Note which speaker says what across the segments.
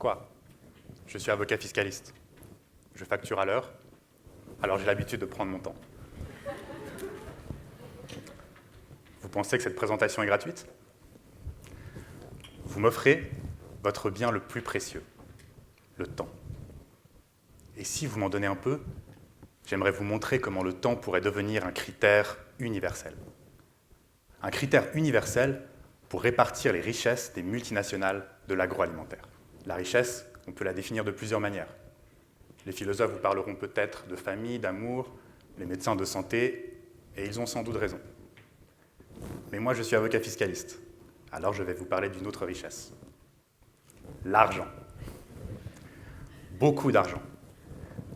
Speaker 1: Quoi? Je suis avocat fiscaliste. Je facture à l'heure, alors j'ai l'habitude de prendre mon temps. Vous pensez que cette présentation est gratuite? Vous m'offrez votre bien le plus précieux, le temps. Et si vous m'en donnez un peu, j'aimerais vous montrer comment le temps pourrait devenir un critère universel. Un critère universel pour répartir les richesses des multinationales de l'agroalimentaire. La richesse, on peut la définir de plusieurs manières. Les philosophes vous parleront peut-être de famille, d'amour, les médecins de santé, et ils ont sans doute raison. Mais moi, je suis avocat fiscaliste, alors je vais vous parler d'une autre richesse. L'argent. Beaucoup d'argent.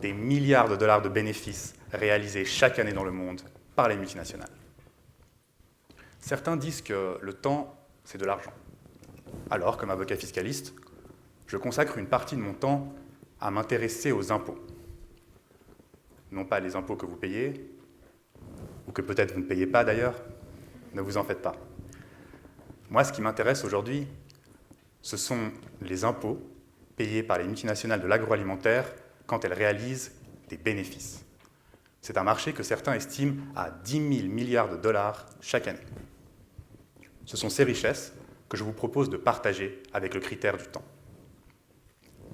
Speaker 1: Des milliards de dollars de bénéfices réalisés chaque année dans le monde par les multinationales. Certains disent que le temps, c'est de l'argent. Alors, comme avocat fiscaliste, je consacre une partie de mon temps à m'intéresser aux impôts. Non pas les impôts que vous payez, ou que peut-être vous ne payez pas d'ailleurs, ne vous en faites pas. Moi, ce qui m'intéresse aujourd'hui, ce sont les impôts payés par les multinationales de l'agroalimentaire quand elles réalisent des bénéfices. C'est un marché que certains estiment à 10 000 milliards de dollars chaque année. Ce sont ces richesses que je vous propose de partager avec le critère du temps.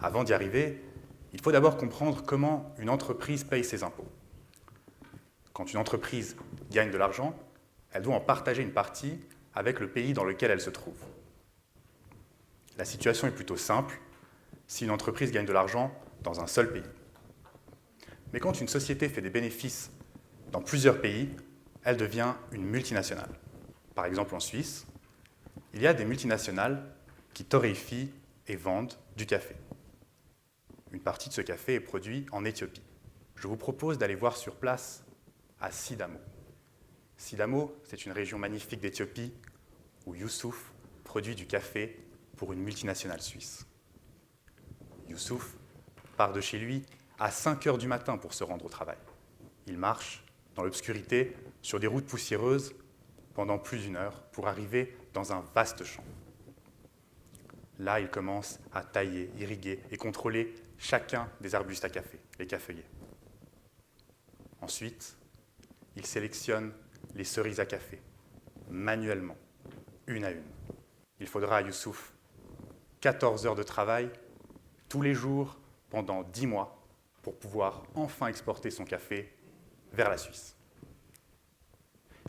Speaker 1: Avant d'y arriver, il faut d'abord comprendre comment une entreprise paye ses impôts. Quand une entreprise gagne de l'argent, elle doit en partager une partie avec le pays dans lequel elle se trouve. La situation est plutôt simple si une entreprise gagne de l'argent dans un seul pays. Mais quand une société fait des bénéfices dans plusieurs pays, elle devient une multinationale. Par exemple, en Suisse, il y a des multinationales qui torréfient et vendent du café. Une partie de ce café est produit en Éthiopie. Je vous propose d'aller voir sur place à Sidamo. Sidamo, c'est une région magnifique d'Éthiopie où Youssouf produit du café pour une multinationale suisse. Youssouf part de chez lui à 5 heures du matin pour se rendre au travail. Il marche dans l'obscurité sur des routes poussiéreuses pendant plus d'une heure pour arriver dans un vaste champ. Là, il commence à tailler, irriguer et contrôler chacun des arbustes à café, les caféiers. Ensuite, il sélectionne les cerises à café, manuellement, une à une. Il faudra à Youssouf 14 heures de travail, tous les jours, pendant 10 mois, pour pouvoir enfin exporter son café vers la Suisse.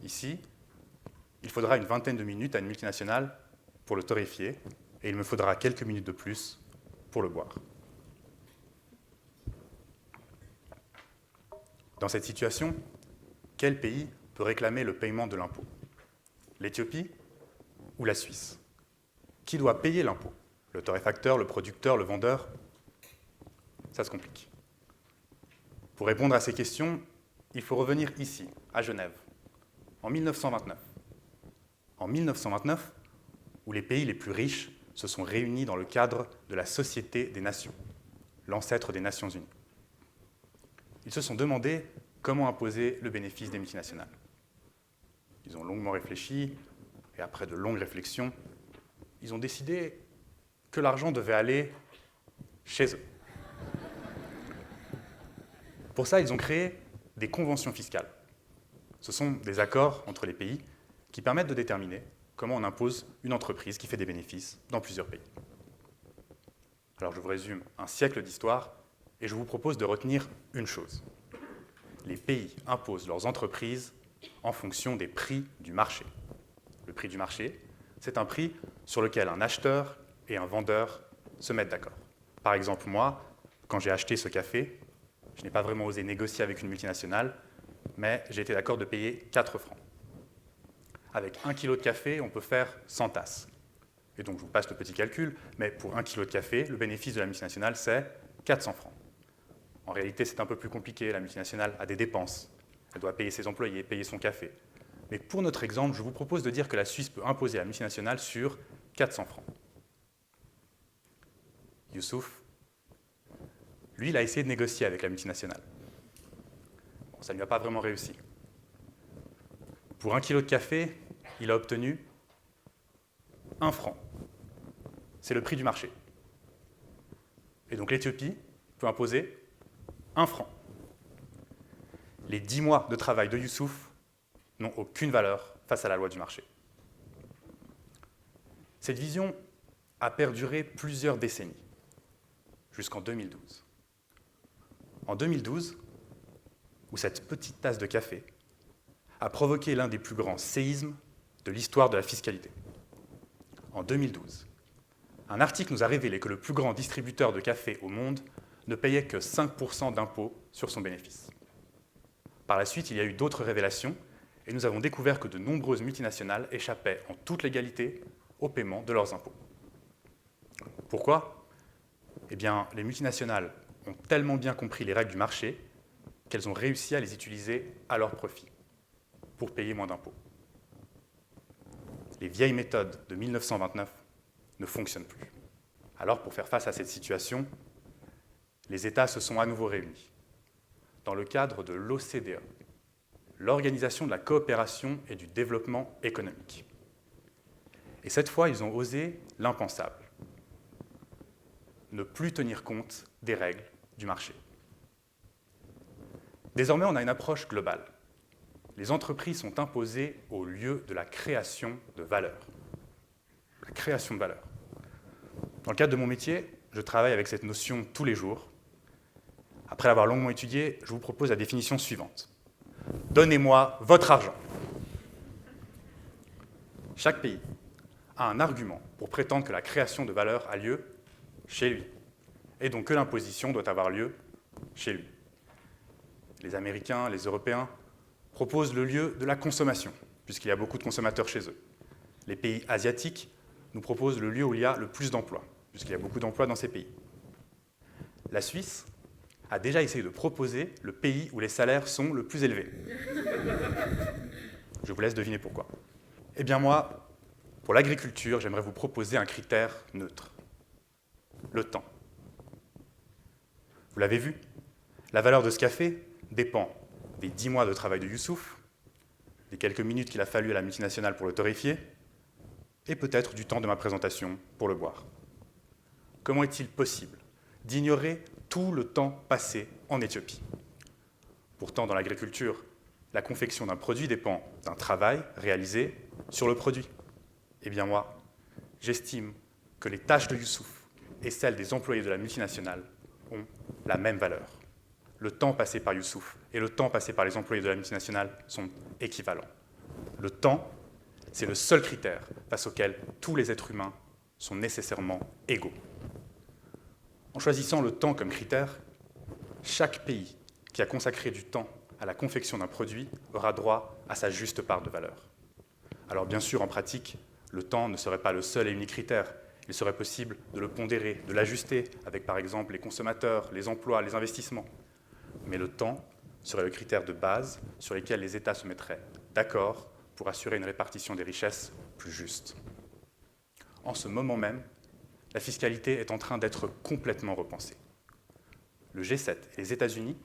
Speaker 1: Ici, il faudra une vingtaine de minutes à une multinationale pour le torréfier, et il me faudra quelques minutes de plus pour le boire. Dans cette situation, quel pays peut réclamer le paiement de l'impôt? L'Éthiopie ou la Suisse? Qui doit payer l'impôt? Le torréfacteur, le producteur, le vendeur? Ça se complique. Pour répondre à ces questions, il faut revenir ici, à Genève, en 1929. En 1929, où les pays les plus riches se sont réunis dans le cadre de la Société des Nations, l'ancêtre des Nations Unies. Ils se sont demandé comment imposer le bénéfice des multinationales. Ils ont longuement réfléchi, et après de longues réflexions, ils ont décidé que l'argent devait aller chez eux. Pour ça, ils ont créé des conventions fiscales. Ce sont des accords entre les pays qui permettent de déterminer comment on impose une entreprise qui fait des bénéfices dans plusieurs pays. Alors je vous résume un siècle d'histoire et je vous propose de retenir une chose. Les pays imposent leurs entreprises en fonction des prix du marché. Le prix du marché, c'est un prix sur lequel un acheteur et un vendeur se mettent d'accord. Par exemple, moi, quand j'ai acheté ce café, je n'ai pas vraiment osé négocier avec une multinationale, mais j'ai été d'accord de payer 4 francs. Avec 1 kg de café, on peut faire 100 tasses. Et donc, je vous passe le petit calcul, mais pour 1 kg de café, le bénéfice de la multinationale, c'est 400 francs. En réalité, c'est un peu plus compliqué. La multinationale a des dépenses. Elle doit payer ses employés, payer son café. Mais pour notre exemple, je vous propose de dire que la Suisse peut imposer la multinationale sur 400 francs. Youssouf, lui, il a essayé de négocier avec la multinationale. Bon, ça ne lui a pas vraiment réussi. Pour 1 kg de café, il a obtenu 1 franc. C'est le prix du marché. Et donc l'Éthiopie peut imposer 1 franc. Les 10 mois de travail de Youssouf n'ont aucune valeur face à la loi du marché. Cette vision a perduré plusieurs décennies, jusqu'en 2012. En 2012, où cette petite tasse de café a provoqué l'un des plus grands séismes de l'histoire de la fiscalité. En 2012, un article nous a révélé que le plus grand distributeur de café au monde ne payait que 5% d'impôts sur son bénéfice. Par la suite, il y a eu d'autres révélations, et nous avons découvert que de nombreuses multinationales échappaient en toute légalité au paiement de leurs impôts. Pourquoi ? Eh bien, les multinationales ont tellement bien compris les règles du marché qu'elles ont réussi à les utiliser à leur profit, pour payer moins d'impôts. Les vieilles méthodes de 1929 ne fonctionnent plus. Alors, pour faire face à cette situation, les États se sont à nouveau réunis dans le cadre de l'OCDE, l'Organisation de la coopération et du développement économique. Et cette fois, ils ont osé l'impensable, ne plus tenir compte des règles du marché. Désormais, on a une approche globale. Les entreprises sont imposées au lieu de la création de valeur. La création de valeur. Dans le cadre de mon métier, je travaille avec cette notion tous les jours. Après l'avoir longuement étudiée, je vous propose la définition suivante. Donnez-moi votre argent. Chaque pays a un argument pour prétendre que la création de valeur a lieu chez lui, et donc que l'imposition doit avoir lieu chez lui. Les Américains, les Européens proposent le lieu de la consommation, puisqu'il y a beaucoup de consommateurs chez eux. Les pays asiatiques nous proposent le lieu où il y a le plus d'emplois, puisqu'il y a beaucoup d'emplois dans ces pays. La Suisse a déjà essayé de proposer le pays où les salaires sont le plus élevés. Je vous laisse deviner pourquoi. Eh bien moi, pour l'agriculture, j'aimerais vous proposer un critère neutre. Le temps. Vous l'avez vu, la valeur de ce café dépend des 10 mois de travail de Youssouf, des quelques minutes qu'il a fallu à la multinationale pour le torréfier, et peut-être du temps de ma présentation pour le boire. Comment est-il possible d'ignorer tout le temps passé en Éthiopie? Pourtant, dans l'agriculture, la confection d'un produit dépend d'un travail réalisé sur le produit. Eh bien moi, j'estime que les tâches de Youssouf et celles des employés de la multinationale ont la même valeur. Le temps passé par Youssouf et le temps passé par les employés de la multinationale sont équivalents. Le temps, c'est le seul critère face auquel tous les êtres humains sont nécessairement égaux. En choisissant le temps comme critère, chaque pays qui a consacré du temps à la confection d'un produit aura droit à sa juste part de valeur. Alors bien sûr, en pratique, le temps ne serait pas le seul et unique critère. Il serait possible de le pondérer, de l'ajuster avec par exemple les consommateurs, les emplois, les investissements. Mais le temps serait le critère de base sur lequel les États se mettraient d'accord pour assurer une répartition des richesses plus juste. En ce moment même, la fiscalité est en train d'être complètement repensée. Le G7 et les États-Unis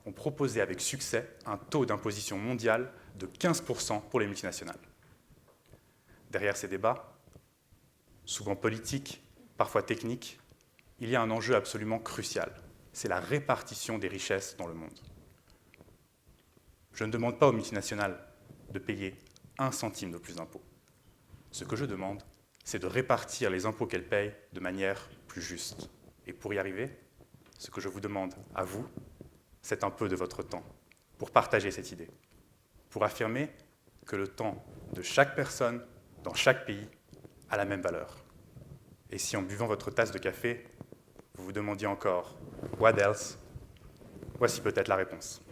Speaker 1: ont proposé avec succès un taux d'imposition mondial de 15% pour les multinationales. Derrière ces débats, souvent politiques, parfois techniques, il y a un enjeu absolument crucial. C'est la répartition des richesses dans le monde. Je ne demande pas aux multinationales de payer 1 centime de plus d'impôts. Ce que je demande, c'est de répartir les impôts qu'elles payent de manière plus juste. Et pour y arriver, ce que je vous demande à vous, c'est un peu de votre temps pour partager cette idée, pour affirmer que le temps de chaque personne dans chaque pays a la même valeur. Et si en buvant votre tasse de café, vous vous demandiez encore « What else ?», voici peut-être la réponse.